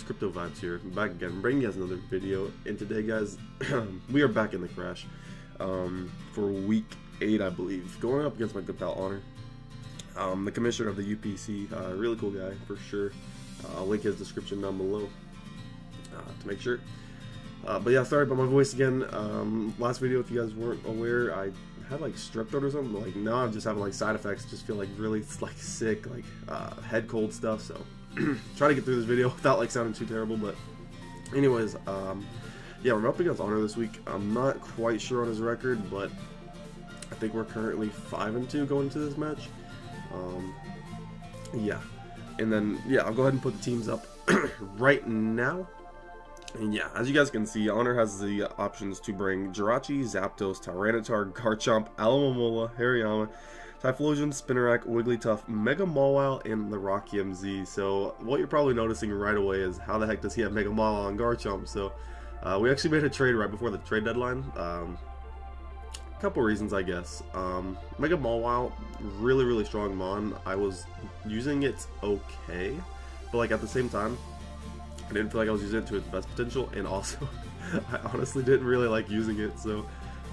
Crypto Vibes here. I'm back again, bringing you guys another video. And today, guys, we are back in the Krash for week 8, I believe, going up against my good pal Honor, the commissioner of the UPC. Really cool guy for sure. I'll link his description down below to make sure. But yeah, sorry about my voice again. Last video, if you guys weren't aware, I had like strep throat or something. But, like now I'm just having like side effects. Just feel like really like sick, like head cold stuff. So try to get through this video without like sounding too terrible. But anyways, yeah, we're up against Honor this week. I'm not quite sure on his record, but I think we're currently 5-2 going into this match. Yeah, and then yeah, I'll go ahead and put the teams up right now. And yeah, as you guys can see, Honor has the options to bring Jirachi, Zapdos, Tyranitar, Garchomp, Alomomola, Hariyama, Typhlosion, Spinarak, Wigglytuff, Mega Mawile, and the Rocky MZ. So what you're probably noticing right away is how the heck does he have Mega Mawile on Garchomp? So we actually made a trade right before the trade deadline. Couple reasons, I guess. Mega Mawile, really strong Mon. I was using it okay, but like at the same time, I didn't feel like I was using it to its best potential, and also I honestly didn't really like using it. So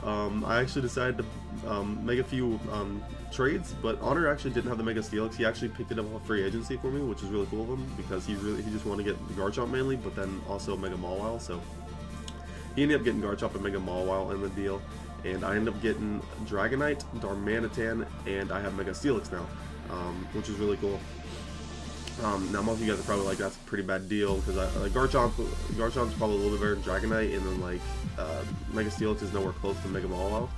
I actually decided to make a few trades, but Honor actually didn't have the Mega Steelix. He actually picked it up off free agency for me, which is really cool of him because he just wanted to get the Garchomp mainly, but then also Mega Mawile. So he ended up getting Garchomp and Mega Mawile in the deal, and I ended up getting Dragonite, Darmanitan, and I have Mega Steelix now, which is really cool. Now most of you guys are probably like, that's a pretty bad deal because Garchomp's probably a little bit better than Dragonite, and then like Mega Steelix is nowhere close to Mega Mawile.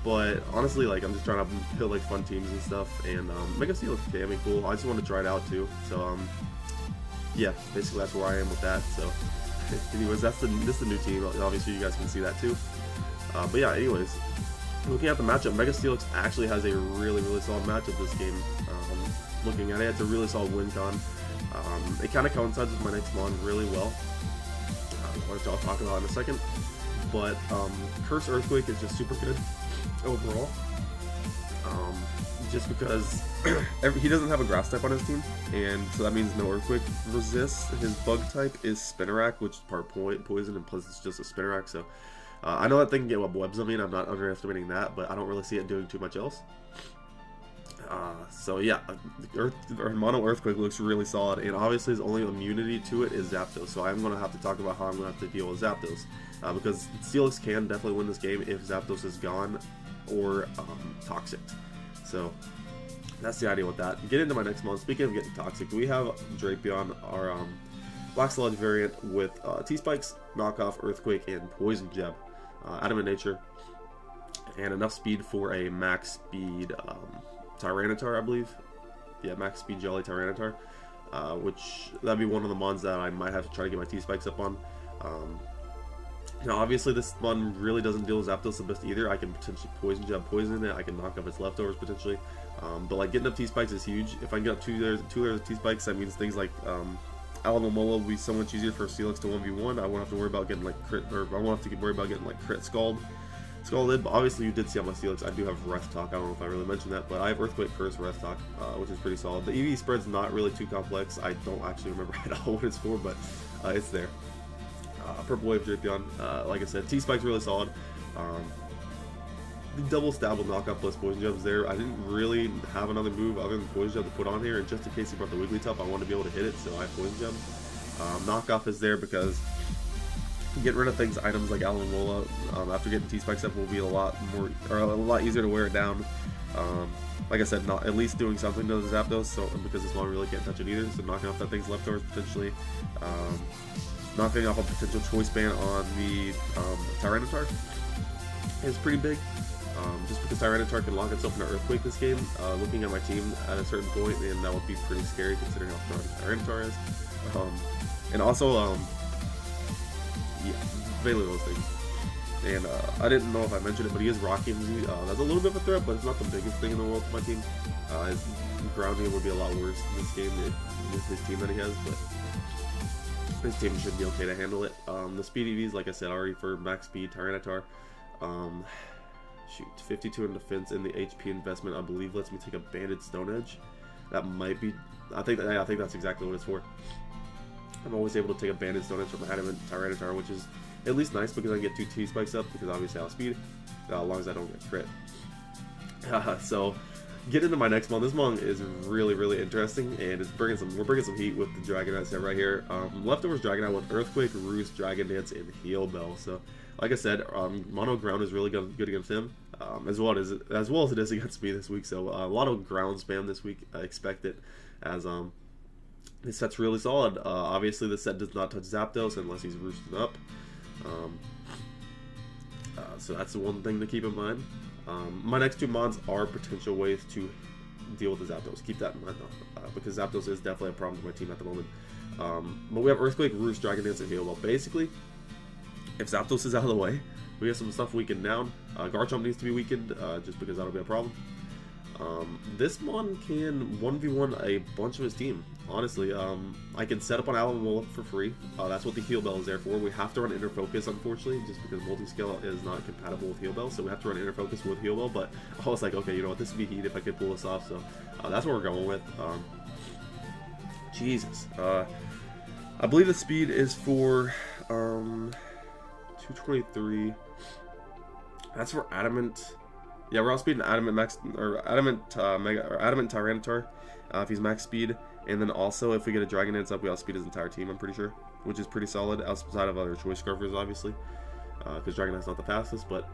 But honestly, like I'm just trying to build like fun teams and stuff, and Mega Steelix is damn cool. I just want to try it out too. So yeah, basically that's where I am with that. So anyways, this is the new team. Obviously you guys can see that too. But yeah, anyways, looking at the matchup, Mega Steelix actually has a really solid matchup this game. Looking at it, it's a really solid win con. It kind of coincides with my next Mon really well, which I'll talk about in a second. But Curse Earthquake is just super good overall. Just because he doesn't have a grass type on his team, and so that means no Earthquake resists. His bug type is Spinarak, which is part poison, and plus it's just a Spinarak. So I know that thing can get webs on me, and I'm not underestimating that, but I don't really see it doing too much else. So yeah, Mono Earthquake looks really solid, and obviously his only immunity to it is Zapdos, so I'm going to have to talk about how I'm going to have to deal with Zapdos, because Steelix can definitely win this game if Zapdos is gone or Toxic. So that's the idea with that. Get into my next month. Speaking of getting Toxic, we have Drapion, our Black Sludge variant with T-Spikes, Knockoff, Earthquake, and Poison Jab. Adamant Nature, and enough speed for a max speed Tyranitar, I believe. Yeah, max speed Jolly Tyranitar, which that'd be one of the mons that I might have to try to get my T-Spikes up on. Now obviously this mon really doesn't deal with Zapdos the best either. I can potentially Poison Jab poison it, I can knock up its leftovers potentially, but like getting up T-Spikes is huge. If I can get up two layers of T-Spikes, that means things like Alomomola will be so much easier for Steelix to 1v1. I won't have to worry about getting like crit, or I won't have to worry about getting like crit scalded. But obviously you did see on my Steelix, I do have Breath Talk. I don't know if I really mentioned that, but I have Earthquake, Curse, Breath Talk, which is pretty solid. The EV spread's not really too complex. I don't actually remember at all what it's for, but it's there. Purple Wave Drapion, like I said, T-Spike's really solid. The double stab will knock up plus Poison Jab's there. I didn't really have another move other than Poison Jab to put on here, and just in case he brought the Wigglytuff, I want to be able to hit it, so I have Poison Jab. Knockoff is there because getting rid of items like Alomomola after getting T-Spikes up will be a lot easier to wear it down. Like I said, at least doing something to the Zapdos, so because this one really can't touch it either, so knocking off that thing's leftovers potentially. Knocking off a potential choice ban on the Tyranitar is pretty big. Just because Tyranitar can lock itself in an Earthquake this game, looking at my team at a certain point, and that would be pretty scary considering how strong Tyranitar is. And also, yeah, basically those things. And I didn't know if I mentioned it, but he is Rocky MZ. That's a little bit of a threat, but it's not the biggest thing in the world for my team. His grounding would be a lot worse in this game with his team that he has, but his team should be okay to handle it. The speed EVs, like I said already, for max speed Tyranitar. Shoot, 52 in defense, and the HP investment I believe lets me take a Banded Stone Edge. That might be, I think that's exactly what it's for. I'm always able to take a Banded Stone from Adamant Tyranitar, which is at least nice because I get 2 T-Spikes up because obviously I have speed, as long as I don't get crit. So, get into my next mon. This mon is really interesting, and we're bringing some heat with the Dragonite set right here. Leftovers Dragonite with Earthquake, Roost, Dragon Dance, and Heal Bell. So, like I said, Mono Ground is really good against him, as well as it is against me this week. So, a lot of ground spam this week. I expect it, as this set's really solid. Obviously, this set does not touch Zapdos unless he's roosting up. So that's the one thing to keep in mind. My next 2 mons are potential ways to deal with the Zapdos. Keep that in mind though, because Zapdos is definitely a problem for my team at the moment. But we have Earthquake, Roost, Dragon Dance, and Heal Bell. Basically, if Zapdos is out of the way, we have some stuff weakened down. Garchomp needs to be weakened, just because that'll be a problem. This mon can 1v1 a bunch of his team. Honestly, I can set up on Alomomola for free. That's what the Heal Bell is there for. We have to run Inner Focus, unfortunately, just because Multi-Scale is not compatible with Heal Bell, so we have to run Inner Focus with Heal Bell, but I was like, okay, you know what, this would be heat if I could pull this off, so that's what we're going with. Jesus. I believe the speed is for 223. That's for Adamant. Yeah, we're all speed Adamant Max or Adamant Mega or Adamant Tyranitar if he's max speed, and then also if we get a Dragon Dance up, we all speed his entire team. I'm pretty sure, which is pretty solid outside of other choice scarfers, obviously, because Dragonite's not the fastest. But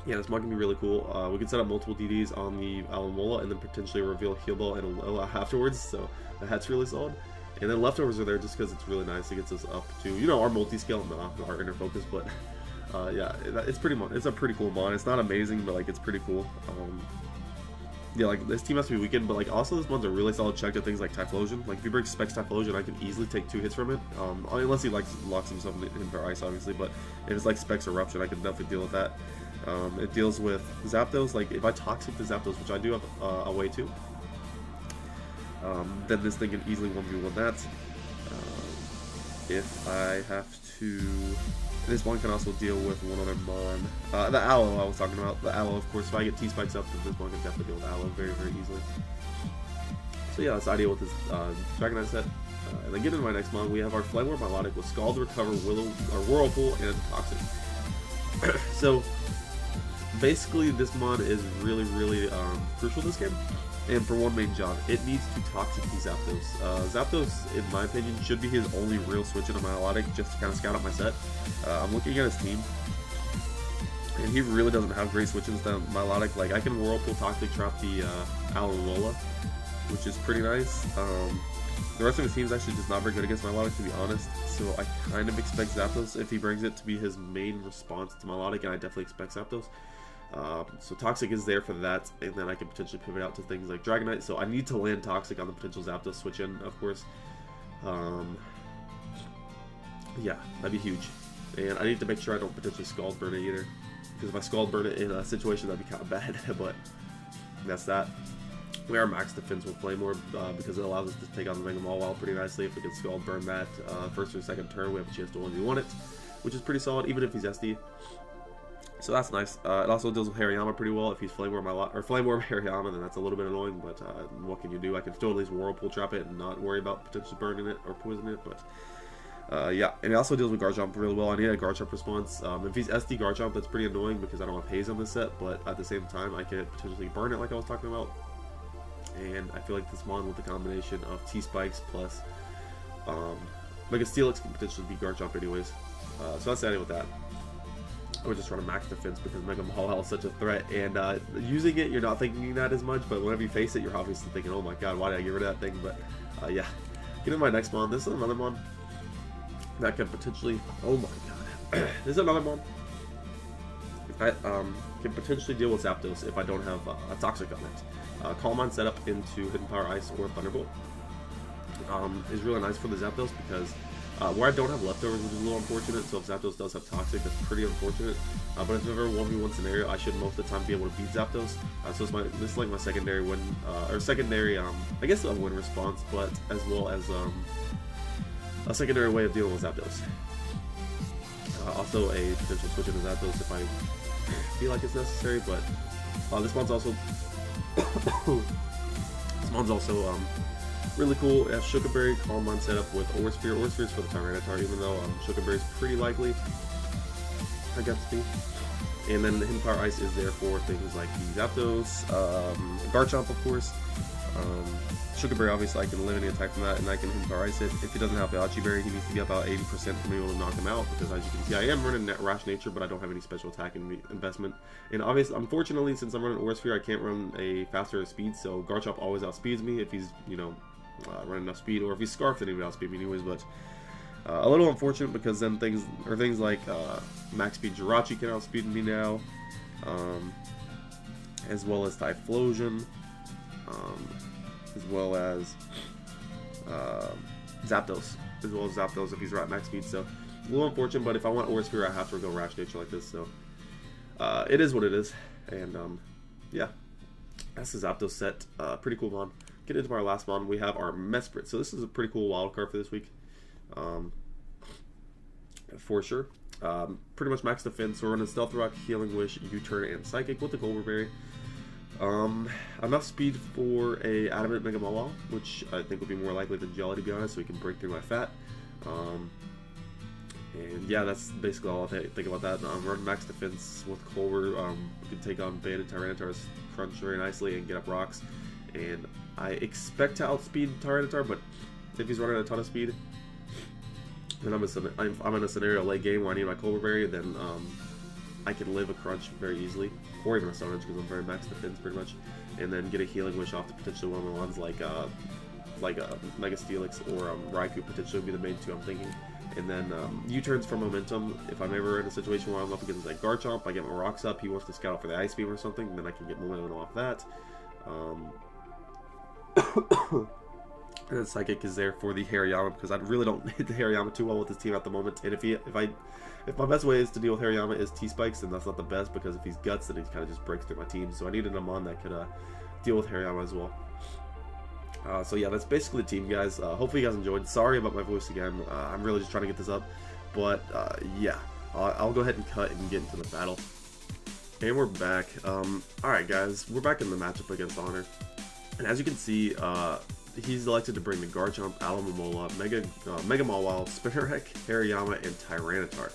yeah, this mod can be really cool. We can set up multiple DDs on the Alomomola and then potentially reveal Heal Bell and Alola afterwards. So that's really solid. And then leftovers are there just because it's really nice. It gets us up to, you know, our multi-scale, not our inner focus, but. Yeah, it's a pretty cool mod. It's not amazing, but like it's pretty cool. Yeah, like this team has to be weakened, but like also this mod's a really solid check to things like Typhlosion. Like if he breaks Specs Typhlosion, I can easily take 2 hits from it. Unless he locks himself in for ice, obviously. But if it's like Specs Eruption, I can definitely deal with that. It deals with Zapdos. Like if I Toxic the Zapdos, which I do have a way to, then this thing can easily 1v1 that. If I have to. This one can also deal with one other mon. The Aloe I was talking about. The Aloe, of course, if I get T-Spikes up, then this one can definitely deal with Aloe very easily. So yeah, that's the idea with this Dragonite set. And then getting into my next mon, we have our Flameware Milotic with Scald, Recover, Whirlpool, and Toxic. So basically, this mon is really crucial this game. And for one main job, it needs to Toxic the Zapdos. Zapdos, in my opinion, should be his only real switch in a Milotic, just to kind of scout out my set. I'm looking at his team, and he really doesn't have great switches to Milotic. Like, I can Whirlpool Toxic Trap the Alomomola, which is pretty nice. The rest of his team is actually just not very good against Milotic, to be honest. So I kind of expect Zapdos, if he brings it, to be his main response to Milotic, and I definitely expect Zapdos. So Toxic is there for that, and then I can potentially pivot out to things like Dragonite. So I need to land Toxic on the potential Zapdos switch in, of course. Yeah, that'd be huge. And I need to make sure I don't potentially Scald Burn it either, because if I Scald Burn it in a situation, that'd be kind of bad. But that's that. We are max defense with Flame Orb because it allows us to take on the Mega Mawile pretty nicely. If we can Scald Burn that first or second turn, we have a chance to 1v1 it, which is pretty solid, even if he's SD. So that's nice. It also deals with Hariyama pretty well. If he's Flame Orb Hariyama, then that's a little bit annoying, but what can you do? I can still at least Whirlpool Trap it and not worry about potentially burning it or poisoning it, but yeah. And it also deals with Garchomp really well. I need a Garchomp response. If he's SD Garchomp, that's pretty annoying because I don't have Haze on this set, but at the same time, I can potentially burn it like I was talking about. And I feel like this mon with the combination of T-Spikes plus Mega Steelix can potentially beat Garchomp anyways. So that's the idea with that. I would just run a max defense because Mega Mawile is such a threat, and using it, you're not thinking that as much, but whenever you face it, you're obviously thinking, oh my god, why did I get rid of that thing? But yeah, get into my next mon. This is another mon that can potentially, oh my god, this is another mon that can potentially deal with Zapdos if I don't have a Toxic on it. Calm on setup into Hidden Power Ice or Thunderbolt is really nice for the Zapdos because where I don't have leftovers, which is a little unfortunate, so if Zapdos does have Toxic, that's pretty unfortunate. But if ever 1v1 scenario, I should most of the time be able to beat Zapdos. So this is like my secondary win, or secondary, I guess a win response, but as well as a secondary way of dealing with Zapdos. Also a potential switch into Zapdos if I feel like it's necessary, but this mon's also Really cool. It has Sugarberry, Calm Mind set up with Orsphere. Orsphere's for the Tyranitar, even though Sugarberry's pretty likely, I guess to be. And then the Hidden Ice is there for things like the Zapdos, Garchomp, of course. Sugarberry, obviously, I can eliminate attack from that, and I can Hidden Ice it. If he doesn't have the Achiberry, he needs to be about 80% for me to knock him out, because as you can see, I am running Rash Nature, but I don't have any special attack investment. And obviously, unfortunately, since I'm running Orsphere, I can't run a faster speed, so Garchomp always outspeeds me if he's, you know, running enough speed, or if he's Scarfed, then he would outspeed me anyways, but a little unfortunate, because then things like Max Speed Jirachi can outspeed me now, as well as Typhlosion, as well as Zapdos, if he's at max speed. So a little unfortunate, but if I want Orsphere, I have to go Rash Nature like this. So it is what it is, and yeah, that's the Zapdos set. Pretty cool mon. Get into our last mon. We have our Mesprit. So this is a pretty cool wild card for this week, for sure. Pretty much max defense. So we're running Stealth Rock, Healing Wish, U-Turn, and Psychic with the Goldberry. Enough speed for a Adamant Mega Mawile, which I think would be more likely than Jelly, to be honest, so he can break through my fat. And yeah, that's basically all I think about that. Run max defense with Colbur. We can take on Banded Tyranitar's Crunch very nicely and get up rocks. And I expect to outspeed Tyranitar, but if he's running a ton of speed, and I'm in a scenario late game where I need my Colbur Berry, then I can live a Crunch very easily, or even a Stone Edge, because I'm very max defense pretty much, and then get a Healing Wish off to potentially one of the ones like Mega Steelix or Raikou potentially would be the main two I'm thinking. And then U-turns for momentum. If I'm ever in a situation where I'm up against like Garchomp, I get my rocks up, he wants to scout for the Ice Beam or something, and then I can get momentum off that. And then Psychic is there for the Hariyama, because I really don't hit the Hariyama too well with this team at the moment. And if my best way is to deal with Hariyama is T-Spikes, then that's not the best, because if he's Guts, then he kind of just breaks through my team. So I needed a mon that could deal with Hariyama as well. So yeah, that's basically the team, guys. Hopefully you guys enjoyed. Sorry about my voice again. I'm really just trying to get this up. But yeah, I'll go ahead and cut and get into the battle. And we're back. Alright guys, we're back in the matchup against Honor. And as you can see, he's elected to bring the Garchomp, Alomomola, Mega Mawile, Spinarak, Hariyama, and Tyranitar.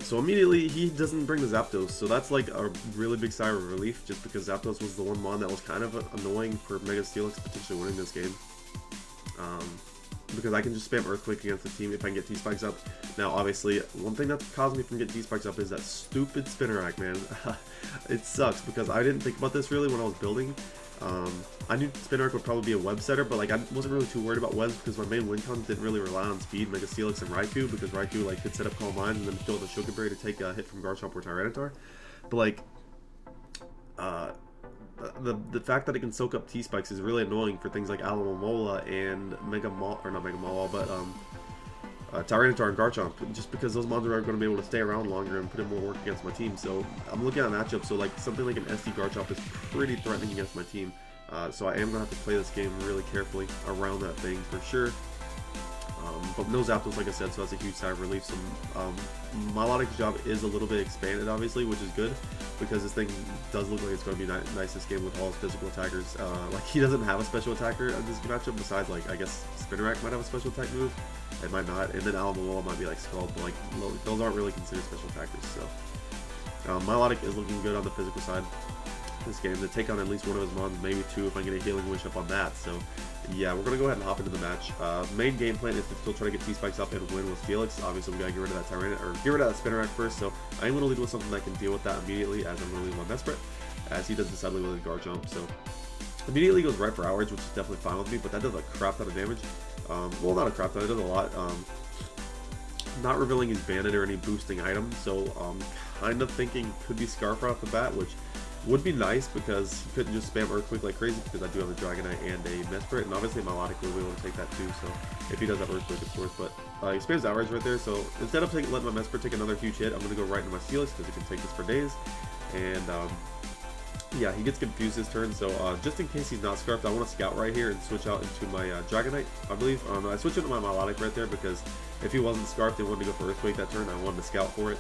So immediately he doesn't bring the Zapdos, so that's like a really big sigh of relief, just because Zapdos was the one mon that was kind of annoying for Mega Steelix potentially winning this game. Because I can just spam Earthquake against the team if I can get T-Spikes up. Now obviously, one thing that caused me from getting T-Spikes up is that stupid Spinarak, man. It sucks, because I didn't think about this really when I was building. I knew Spinarak would probably be a web setter, but like I wasn't really too worried about webs, because my main win cons didn't really rely on speed, Mega Steelix, and Raikou, because Raikou like could set up Calm Mind and then kill the Sugarberry to take a hit from Garchomp or Tyranitar. But like the fact that it can soak up T-Spikes is really annoying for things like Alomomola and Tyranitar and Garchomp, just because those mons are going to be able to stay around longer and put in more work against my team. So I'm looking at matchups, so like something like an SD Garchomp is pretty threatening against my team. So I am going to have to play this game really carefully around that thing for sure. But no Zapdos, like I said, so that's a huge sigh of relief. So Milotic's job is a little bit expanded, obviously, which is good, because this thing does look like it's going to be nice this game with all his physical attackers. Like, he doesn't have a special attacker in this matchup, besides, like, I guess Spinarak might have a special attack move. It might not, and then Alomomola might be like Scald, but like those aren't really considered special attackers. So Milotic is looking good on the physical side this game, to take on at least one of his mons, maybe two if I get a Healing Wish up on that. So yeah, we're gonna go ahead and hop into the match. Main game plan is to still try to get T-Spikes up and win with Felix. Obviously we gotta get rid of that Tyranitar, or get rid of that Spinarak first, so I am gonna lead with something that can deal with that immediately, as I'm gonna lead my Mesprit, as he does decidedly with his Garchomp. So immediately goes right for Outrage, which is definitely fine with me, but that does a crap ton of damage. Well, not a crap ton, it does a lot. Not revealing his bandit or any boosting items, so kind of thinking could be Scarf right off the bat, which would be nice, because he couldn't just spam Earthquake like crazy, because I do have a Dragonite and a Mesprit, and obviously Milotic will be able to take that too, so if he does have Earthquake, of course. But he spams Outrage right there, so instead of letting my Mesprit take another huge hit, I'm going to go right into my Steelix, because it can take this for days. And yeah, he gets confused this turn, so just in case he's not Scarfed, I want to Scout right here and switch out into my Dragonite, I believe. I switched into my Milotic right there, because if he wasn't Scarfed and wanted to go for Earthquake that turn, I wanted to Scout for it.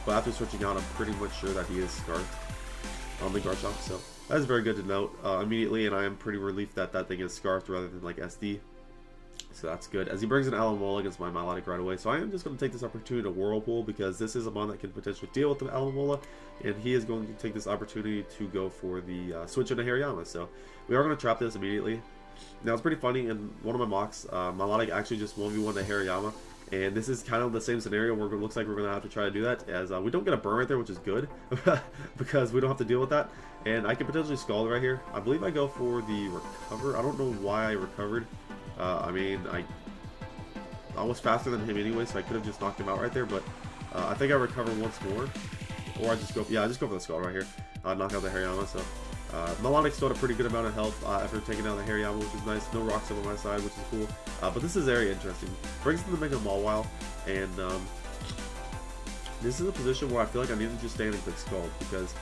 But after switching out, I'm pretty much sure that he is Scarfed on the Garchomp, so That's very good to note immediately, and I am pretty relieved that that thing is scarfed rather than like SD. So that's good. As he brings an Alamola against my Milotic right away. So I am just going to take this opportunity to Whirlpool because this is a mon that can potentially deal with the Alamola. And he is going to take this opportunity to go for the switch into Hariyama. So we are going to trap this immediately. Now it's pretty funny. In one of my mocks, Milotic actually just 1v1 to Hariyama. And this is kind of the same scenario where it looks like we're going to have to try to do that. As we don't get a burn right there, which is good. because we don't have to deal with that. And I can potentially Scald right here. I believe I go for the Recover. I don't know why I recovered. I mean, I was faster than him anyway, so I could have just knocked him out right there, but I think I recover once more. Or I just go, yeah, I just go for the Scald right here. Knock out the Hariyama, so. Milotic still had a pretty good amount of health after taking down the Hariyama, which is nice. No rocks up on my side, which is cool. But this is very interesting. Brings in the Mega Mawile, and this is a position where I feel like I need to just stay in a quick Scald, because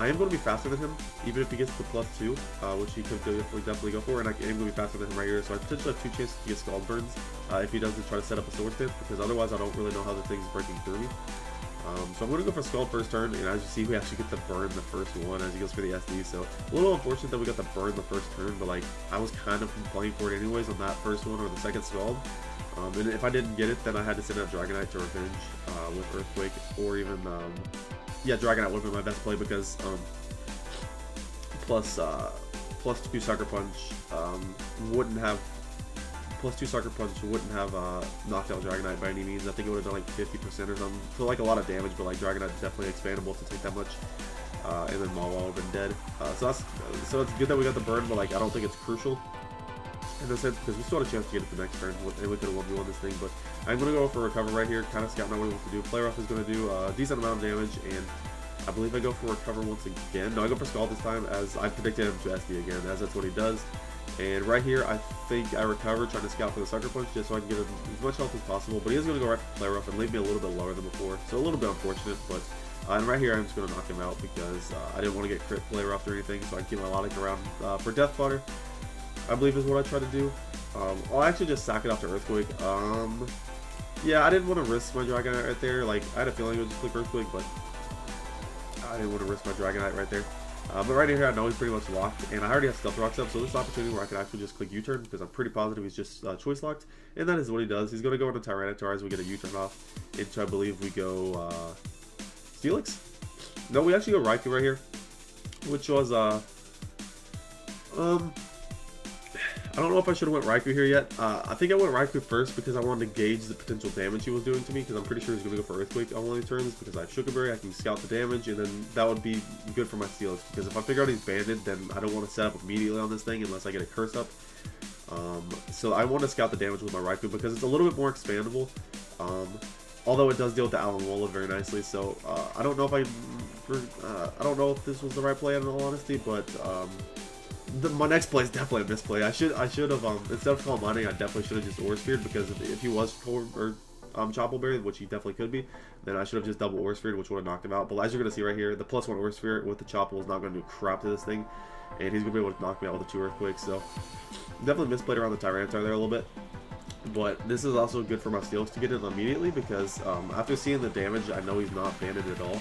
I am going to be faster than him, even if he gets the +2, which he could definitely go for, and I am going to be faster than him right here, so I potentially have 2 chances to get Scald Burns if he doesn't try to set up a Sword Stance, because otherwise I don't really know how the thing's breaking through me. So I'm going to go for Scald first turn, and as you see, we actually get the burn the first one as he goes for the SD, so a little unfortunate that we got the burn the first turn, but like, I was kind of playing for it anyways on that first one or the second Scald. And if I didn't get it, then I had to send out Dragonite to revenge with Earthquake, or even, yeah, Dragonite would have been my best play because +2 Sucker Punch wouldn't have knocked out Dragonite by any means. I think it would have done like 50% or something. So like a lot of damage, but like Dragonite is definitely expandable to take that much. And then Mawile would have been dead. So it's good that we got the burn, but like I don't think it's crucial in a sense because we still had a chance to get it the next turn, and we could have 1v1 this thing. But I'm gonna go for Recover right here, kind of scouting out what he wants to do. Play Rough is gonna do a decent amount of damage, and I believe I go for Recover once again. No, I go for Scald this time, as I predicted him to SD again, as that's what he does. And right here, I think I recover, trying to scout for the Sucker Punch, just so I can get as much health as possible. But he is going to go right for Play Rough and leave me a little bit lower than before, so a little bit unfortunate. But and right here, I'm just going to knock him out because I didn't want to get crit Play Rough or anything, so I can keep my Milotic around for Death Fodder, I believe is what I try to do. I'll actually just sack it off to Earthquake. Yeah, I didn't want to risk my Dragonite right there. Like, I had a feeling it would just click Earthquake, but I didn't want to risk my Dragonite right there. But right here, I know he's pretty much locked, and I already have Stealth Rocks up, so this opportunity where I could actually just click U-turn, because I'm pretty positive he's just choice locked, and that is what he does. He's going to go into Tyranitar as we get a U-turn off, into I believe we go Steelix? No, we actually go Raikou right here, which was I don't know if I should have went Raikou here yet. I think I went Raikou first because I wanted to gauge the potential damage he was doing to me, because I'm pretty sure he's going to go for Earthquake on one of these turns because I have Sugar Berry. I can scout the damage, and then that would be good for my Steelix, because if I figure out he's banded, then I don't want to set up immediately on this thing unless I get a Curse up. So I want to scout the damage with my Raikou because it's a little bit more expandable, although it does deal with the Alamola very nicely. So I don't know if I don't know if this was the right play in all honesty, but my next play is definitely a misplay. I should have instead of calling Mining, I definitely should have just Aura Sphered, because if he was Chople Berry, which he definitely could be, then I should have just double Aura Sphered, which would have knocked him out. But as you're gonna see right here, the +1 Aura Sphere with the Chople is not gonna do crap to this thing, and he's gonna be able to knock me out with the 2 Earthquakes. So definitely misplayed around the Tyranitar there a little bit. But this is also good for my Steelix to get in immediately, because after seeing the damage, I know he's not banded at all.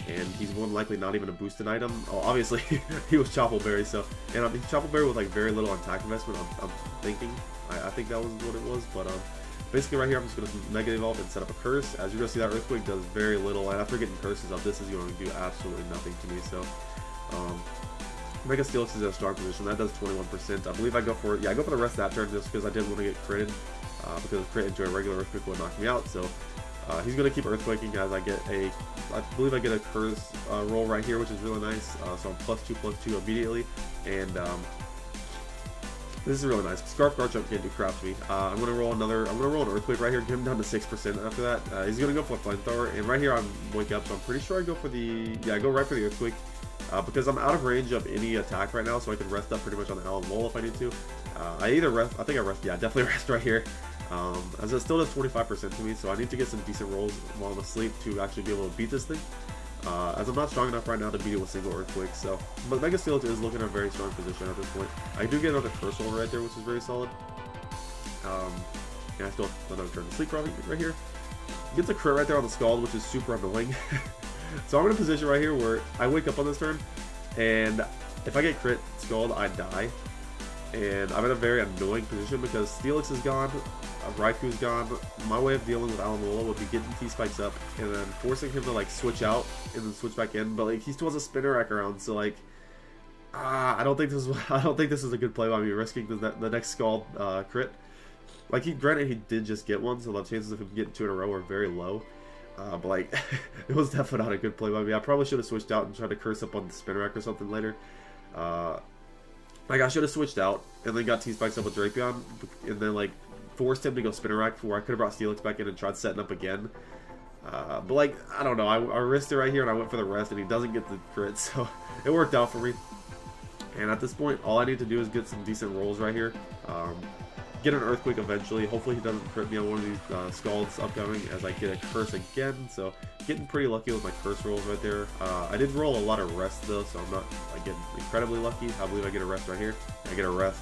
And he's more than likely not even a boosted item. Oh, obviously, he was Chople Berry, so... And he's Chople Berry with, like, very little attack investment, I'm thinking. I think that was what it was, but, basically right here, I'm just going to Mega Evolve and set up a Curse. As you're going to see, that Earthquake does very little, and after getting Curses up, this is going to do absolutely nothing to me, so... Mega Steelix is in a strong position. That does 21%. I believe I go for... Yeah, I go for the rest of that turn just because I didn't want to get critted. Because crit into a regular Earthquake would knock me out, so... he's going to keep Earthquaking as I believe I get a Curse roll right here, which is really nice. So I'm +2/+2 immediately, and this is really nice. Scarf Garchomp can't do crap to me. I'm going to roll an Earthquake right here, get him down to 6% after that. He's going to go for a Flamethrower, and right here I'm Wake Up, so I'm pretty sure I go for I go right for the Earthquake, because I'm out of range of any attack right now, so I can rest up pretty much on the Alamola if I need to. I definitely rest right here. As it still does 25% to me, so I need to get some decent rolls while I'm asleep to actually be able to beat this thing. As I'm not strong enough right now to beat it with single Earthquake, so... But Mega Steelix is looking in a very strong position at this point. I do get another Curse roll right there, which is very solid. And I still have another turn to sleep right here. Gets a crit right there on the Scald, which is super annoying. So I'm in a position right here where I wake up on this turn, And if I get crit Scald, I die. And I'm in a very annoying position because Steelix is gone, Raikou's gone. My way of dealing with Alomomola would be getting T-Spikes up and then forcing him to like switch out and then switch back in. But like he still has a spinner rack around, so like I don't think this is a good play by me, risking the next Scald crit. Like granted he did just get one, so the chances of him getting 2 in a row are very low. But like it was definitely not a good play by me. I probably should have switched out and tried to curse up on the spinner rack or something later. Like, I should have switched out and then got T-Spikes up with Drapion and then, like, forced him to go Spinner Rack before I could have brought Steelix back in and tried setting up again. But, like, I don't know. I risked it right here and I went for the rest and he doesn't get the crit, so it worked out for me. And at this point, all I need to do is get some decent rolls right here. Get an Earthquake eventually. Hopefully he doesn't crit me on one of these Scalds upcoming as I get a Curse again. So getting pretty lucky with my Curse rolls right there. I did roll a lot of Rest though, so I'm not like getting incredibly lucky. I believe I get a Rest right here. I get a Rest.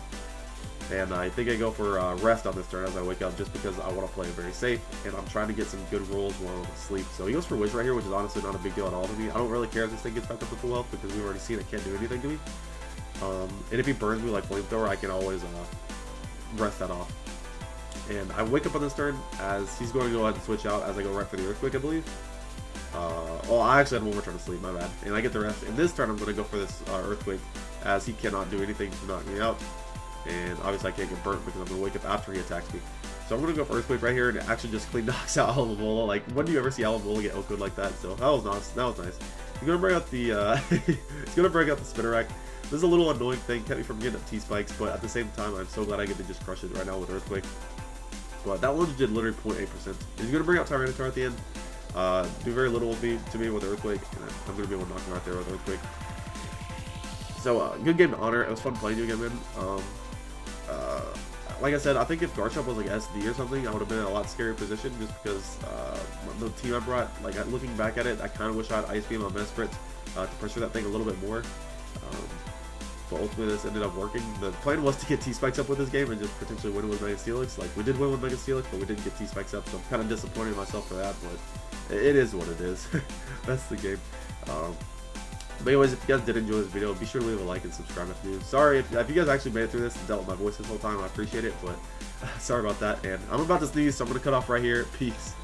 And I think I go for Rest on this turn as I wake up just because I want to play it very safe. And I'm trying to get some good rolls while I'm asleep. So he goes for Wish right here, which is honestly not a big deal at all to me. I don't really care if this thing gets back up to full health because we've already seen it can't do anything to me. And if he burns me like Flamethrower, I can always rest that off. And I wake up on this turn as he's going to go ahead and switch out as I go right for the Earthquake, I believe. Oh, I actually had one more turn to sleep, my bad. And I get the rest. And this turn I'm going to go for this Earthquake as he cannot do anything to knock me out. And obviously I can't get burnt because I'm going to wake up after he attacks me. So I'm going to go for Earthquake right here and it actually just clean knocks out Alomomola. Like, when do you ever see Alomomola get OHKO'd like that? So that was nice. That was nice. He's going to bring out the he's going to bring out the Spinner Rack. This is a little annoying thing, kept me from getting up T-Spikes, but at the same time, I'm so glad I get to just crush it right now with Earthquake. But that one did literally 0.8%. He's going to bring out Tyranitar at the end. Do very little to me with Earthquake, and I'm going to be able to knock him out there with Earthquake. So, good game to honor. It was fun playing you again, man. Like I said, I think if Garchomp was like SD or something, I would have been in a lot scarier position just because the team I brought, like looking back at it, I kind of wish I had Ice Beam on Mesprit to pressure that thing a little bit more. But ultimately this ended up working. The plan was to get T-Spikes up with this game and just potentially win with Mega Steelix. Like, we did win with Mega Steelix, but we didn't get T-Spikes up, so I'm kind of disappointed in myself for that, but it is what it is. That's the game. But anyways, if you guys did enjoy this video, be sure to leave a like and subscribe if you're new. Sorry if you guys actually made it through this and dealt with my voice this whole time, I appreciate it, but sorry about that. And I'm about to sneeze, so I'm going to cut off right here. Peace.